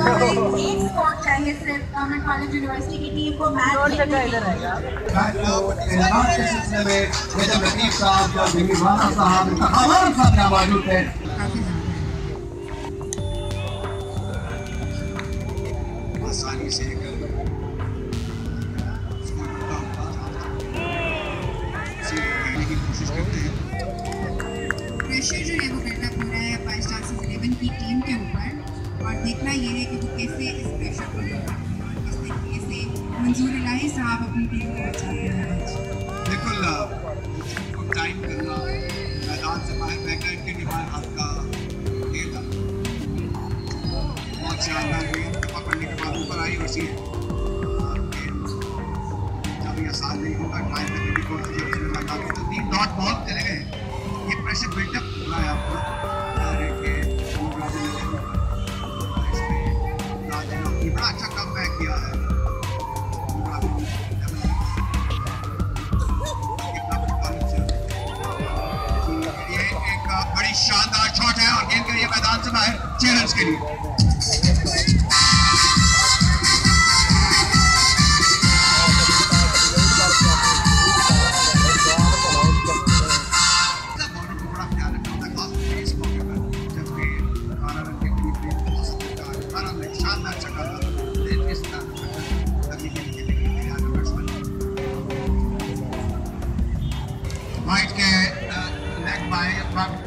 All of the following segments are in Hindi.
एक स्पॉट चाहिए सिर्फ गवर्नमेंट कॉलेज यूनिवर्सिटी की टीम को मैच जीतने के लिए। मौजूद है। आसानी से की कोशिश करते हैं। प्रेशर जो है वो बिल्डअप हो रहा है वाइस चांसलर 11 की टीम के ऊपर और देखना ये है कि वो कैसे इस प्रेशर को डील करते हैं और किस तरीके से मंजूर इलाही साहब अपनी टीम को बचाते हैं। बिल्कुल टाइम करना, मैदान से बाहर बैकलाइन के बाहर हाथ का खेल था, बहुत शानदार गेंद पकड़ने के बाद ऊपर आई। वैसी जब ये आसान नहीं होगा टाइम करने की कोशिश लगा के तो 3 डॉट बॉल चले गए। ये प्रेशर बिल्डअप हो रहा है आपको बड़ा अच्छा कम बैक किया है। ये एक बड़ी शानदार शॉट है और गेंद के लिए मैदान से बाहर चैलेंज के लिए। वाइट के लेग बाय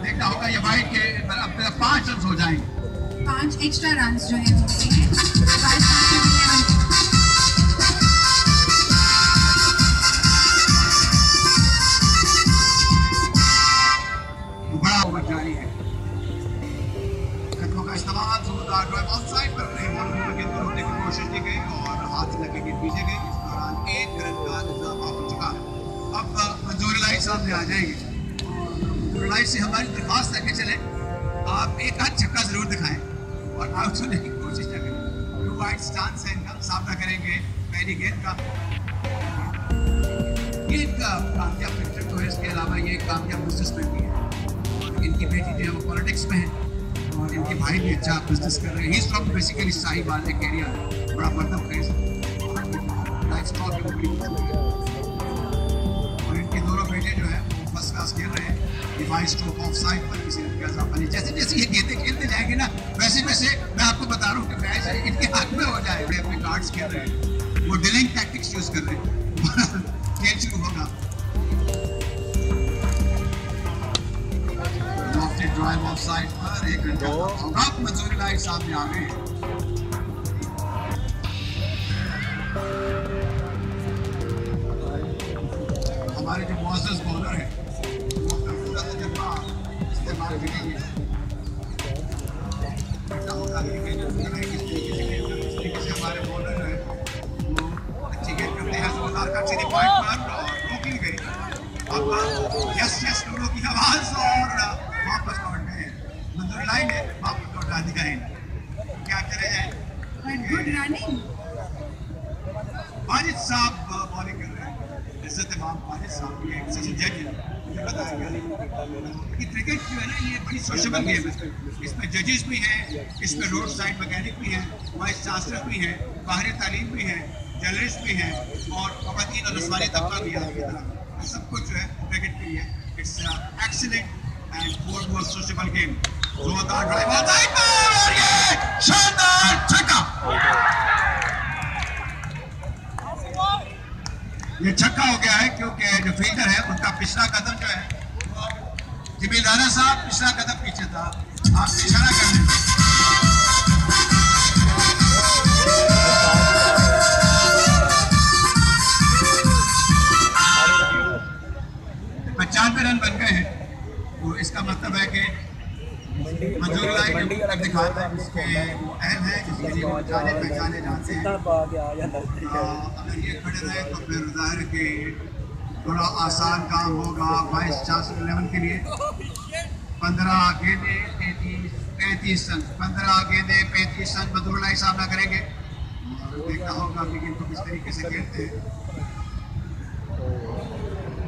देखना होगा ये वाइट के अपने 5 रन हो जाएंगे। 5 एक्स्ट्रा रन जो है वो मिलेंगे। बड़ा ओवर जारी है। खत्मों का इस्तेमाल जोरदार ड्राइव ऑफसाइड पर रहे बॉलर को गेंद को रोकने की कोशिश की गई और हाथ से लगे गेंद पीछे गई। इस दौरान 1 रन का इंतजाम हो चुका है। अब मंजूर इलाही सामने आ जाएंगे। मंजूर इलाही से हमारी दरख्वास्त है कि चले आप एक आध छक्का जरूर दिखाएं और आउट होने की कोशिश न करें। 2 वाइड स्टांस है इनका, सामना करेंगे पहली गेंद का। ये एक कामयाब क्रिकेटर तो है, इसके अलावा ये कामयाब बिजनेसमैन भी है। इनकी बेटी जो है वो पॉलिटिक्स में है और इनके भाई भी अच्छा बिजनेस कर रहे हैं। He is from basically Sahiwal एक एरिया है, बड़ा मतलब फेस लाइफ स्टॉक है और इनके दोनों बेटे जो है वो फर्स्ट क्लास खेल रहे हैं। डिवाइस स्ट्रोक ऑफ साइड पर किसी ने जैसे जैसे ये गेंदें खेलते जाएंगे ना वैसे वैसे मैं आपको बता रहा हूँ कि मैच इनके हाथ में हो जाए। अपने कार्ड्स खेल रहे हैं, वो डिलिंग टैक्टिक्स यूज कर रहे हैं। खेल शुरू होगा। ड्राइव ऑफ साइड पर 1 रन का होगा। मंजूर इलाही सामने आ गए। हमारे जो मुअज़्ज़ज़ बॉलर हैं वो अपना पूरा तजुर्बा इस्तेमाल करेंगे। किस तरीके से हमारे बॉलर जो है वो अच्छी गेंद करते हैं। जोरदार कट सीधी पॉइंट पर और रोक ली गई। अब यस यस लोगों की आवाज और वापस लौट गए। मंजूर इलाही ने वापस लौटा दिया है। क्या करे जाए? Good running. वाजिद साहब बॉलिंग कर रहे हैं। इज्जत इमाम वाजिद साहब ये एक सेशन जज है। मुझे बताया गया कि क्रिकेट जो है ना ये बड़ी सोशल गेम है। इसमें जजेस भी हैं, इसमें रोड साइड मैकेनिक भी हैं, वाइस चांसलर भी हैं, बाहरी तालीम भी हैं, जर्नलिस्ट भी हैं और ख़वातीन और नस्वानी तबका भी है। सब कुछ जो है क्रिकेट के लिए it's excellent and more social game. जोरदार ड्राइव और ये शानदार छक्का। ये छक्का हो गया है क्योंकि जो फील्डर है उनका पिछला कदम जो है जमील राणा साहब पिछला कदम पीछे था। आप इशारा कर दें। 95 रन बन गए हैं। तो इसका मतलब है कि मंजूर इलाही ने दिखाया है उसके वो अहम है जिसके लिए वो जाने पहचाने जाते हैं। अगर ये खड़े रहे तो फिर जाहिर है कि थोड़ा आसान काम होगा वाइस चांसलर 11 के लिए। 15 गेंदे 35 रन 15 गेंदे 35 रन मंजूर इलाही सामना करेंगे। देखना होगा कि इनको किस तरीके से खेलते हैं।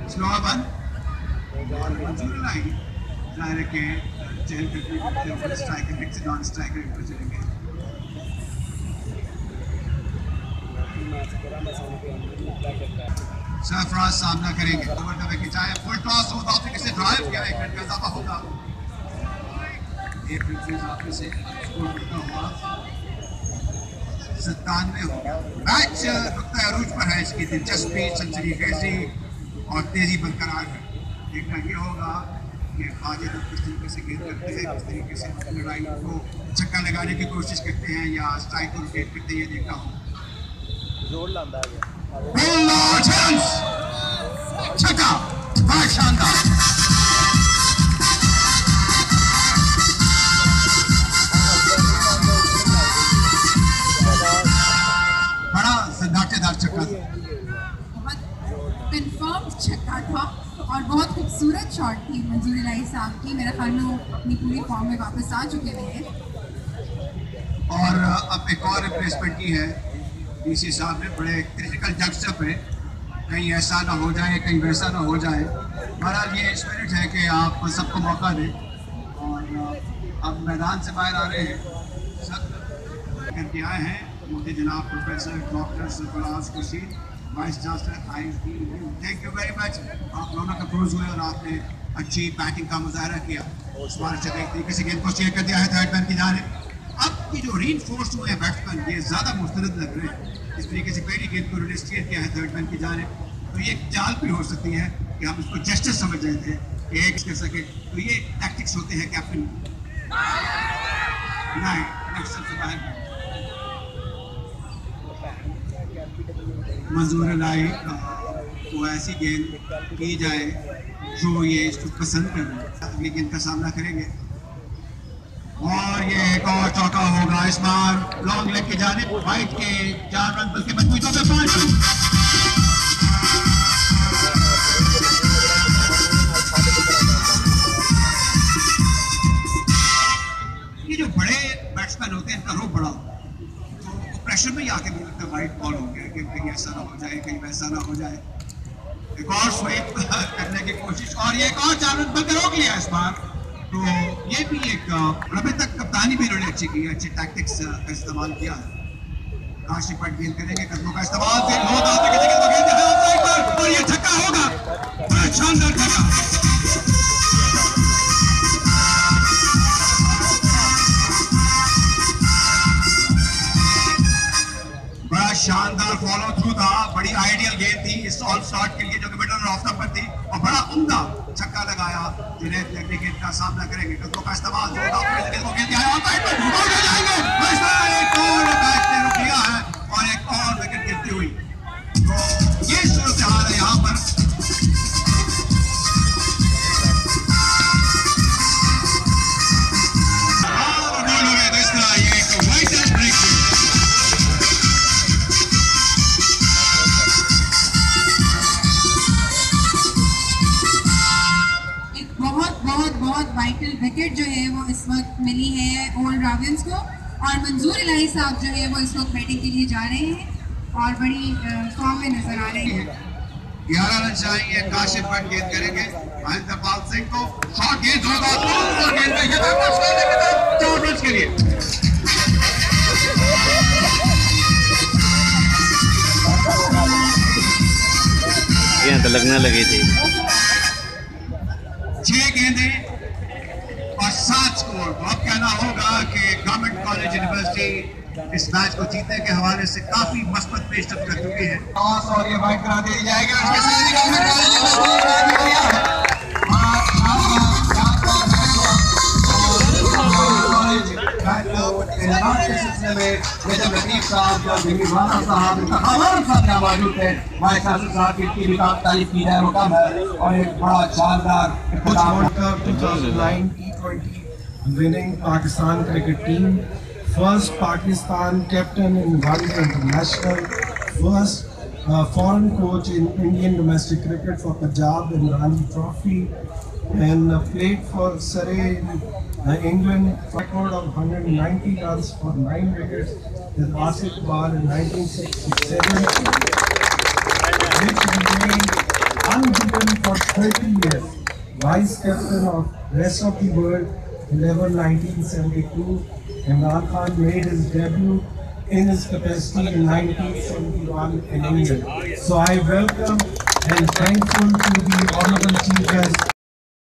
स्लो बंद मंजूर इलाही जाहिर है कि चहल कदमी करते हुए स्ट्राइकर से नॉन स्ट्राइकर पर चलेंगे। सरफराज सामना करेंगे, ओवर द विकेट आए, फुल टॉस होगा, फिर से ड्राइव किया, 1 रन का इजाफा होगा, 1 रन इजाफे से स्कोर बढ़ता हुआ 97 होगा। मैच नुक्ता अरूज पर है, इसकी दिलचस्पी, सेंचुरी गेजी और तेजी बरकरार है। देखना ये होगा कि वाजिद किस तरीके से गेंद करते हैं, किस तरीके से लड़ाई को छक्का लगाने की कोशिश करते हैं या स्ट्राइक को रोटेट करते हैं, ये देखना होगा। छक्का, बहुत शानदार। बड़ा सन्नाटेदार छक्का, बहुत कंफर्म छक्का था और बहुत खूबसूरत शॉट थी मंजूर इलाही साहब की। मेरे ख्याल में वो अपनी पूरी फॉर्म में वापस आ चुके हैं और अब एक और रिप्लेसमेंट की है डीसी साहब ने। बड़े क्रिटिकल जंक्शन पे, कहीं ऐसा ना हो जाए, कहीं वैसा ना हो जाए। बहरहाल ये स्पिरिट है कि आप सबको मौका दें और अब मैदान से बाहर आ रहे हैं। सब करके आए हैं मोदी जनाब professor doctor Sarfaraz Khurshid, vice chancellor ISD। Thank you very much, आप दोनों का क्लोज हुए और आपने अच्छी बैटिंग का मुजाहरा किया। उस बार से एक तरीके से गेंद को शेयर कर दिया है थर्ड मैन की जानिब। अब की जो रीइंफोर्स्ड हुए हैं बैट्समैन, ये ज़्यादा मुस्तरद लग रहे हैं। इस तरीके से पहली गेंद को रिलीज किया है थर्ड मैन की जानिब, तो ये एक चाल भी हो सकती है कि हम इसको जस्टिस समझ रहे थे कि एक कर सके। तो ये टैक्टिक्स होते हैं कैप्टन। नहीं, नेक्स्ट सबसे बाहर मंजूर इलाही को ऐसी गेंद की जाए जो ये इसको पसंद कर रहे हैं। अगली गेंद का सामना करेंगे और ये एक और चौका होगा। इस बार लॉन्ग लेग की जानिब, वाइट के 4 रन बल्कि मजबूतों में 5 रन। ये जो बड़े बैट्समैन होते हैं, इनका रोप बड़ा होता है, तो प्रेशर में ही आके मुझे लगता है वाइट बॉल हो गया कि कहीं ऐसा ना हो जाए, कहीं वैसा ना हो जाए। एक और स्वीप करने की कोशिश और ये एक और 4 रन बल्कि रोक लिया इस बार। तो ये भी एक अभी तक कप्तानी भी इन्होंने अच्छी की है, अच्छी टैक्टिक्स का इस्तेमाल किया है। काशी पट गेंद करेंगे, कदमों का इस्तेमाल फिर और ये छक्का होगा, बड़ा शानदार छक्का। बड़ा शानदार फॉलो थ्रू था, बड़ी आइडियल गेंद थी इस ऑल स्लॉट के लिए जो कि मिडल और ऑफ पर थी और बड़ा उम्दा छक्का लगाया। जुनैद अगली गेंद का सामना करेंगे, कदमों का इस्तेमाल एक और रुक लिया है और एक और विकेट गिरती हुई। तो ये सूरत हाल है यहाँ पर। वाइटल विकेट जो है वो इस वक्त मिली है ओल्ड रावियंस को और मंजूर इलाही साहब जो है वो इस वक्त बैटिंग के लिए जा रहे हैं और बड़ी फॉर्म में नजर आ रहे हैं। 11 रन चाहिए, काशिफ भट्ट गेंद करेंगे महेंद्रपाल सिंह को, शॉट गेंद होगा, 4 रन के लिए। यहाँ तो लगने लगी थी। 6 गेंदें और 7 स्कोर। तो अब कहना होगा कि गवर्नमेंट कॉलेज यूनिवर्सिटी इस मैच को जीतने के हवाले से काफी मस्बत पेशरफ कर चुकी है। और ये वाइट करा दी जाएगी और इसके साथ government college winning Pakistan cricket team, first Pakistan captain in World International, first foreign coach in Indian domestic cricket for Punjab and Ranji Trophy, and played for Surrey in England. Record of 190 runs for 9 wickets with Asif Bar in 1967, which remained unbeaten for 30 years. Vice captain of rest of the world 1972. Imran Khan made his debut in his capacity in 1971 in England. So I welcome and thankful to the Honorable Chief Guest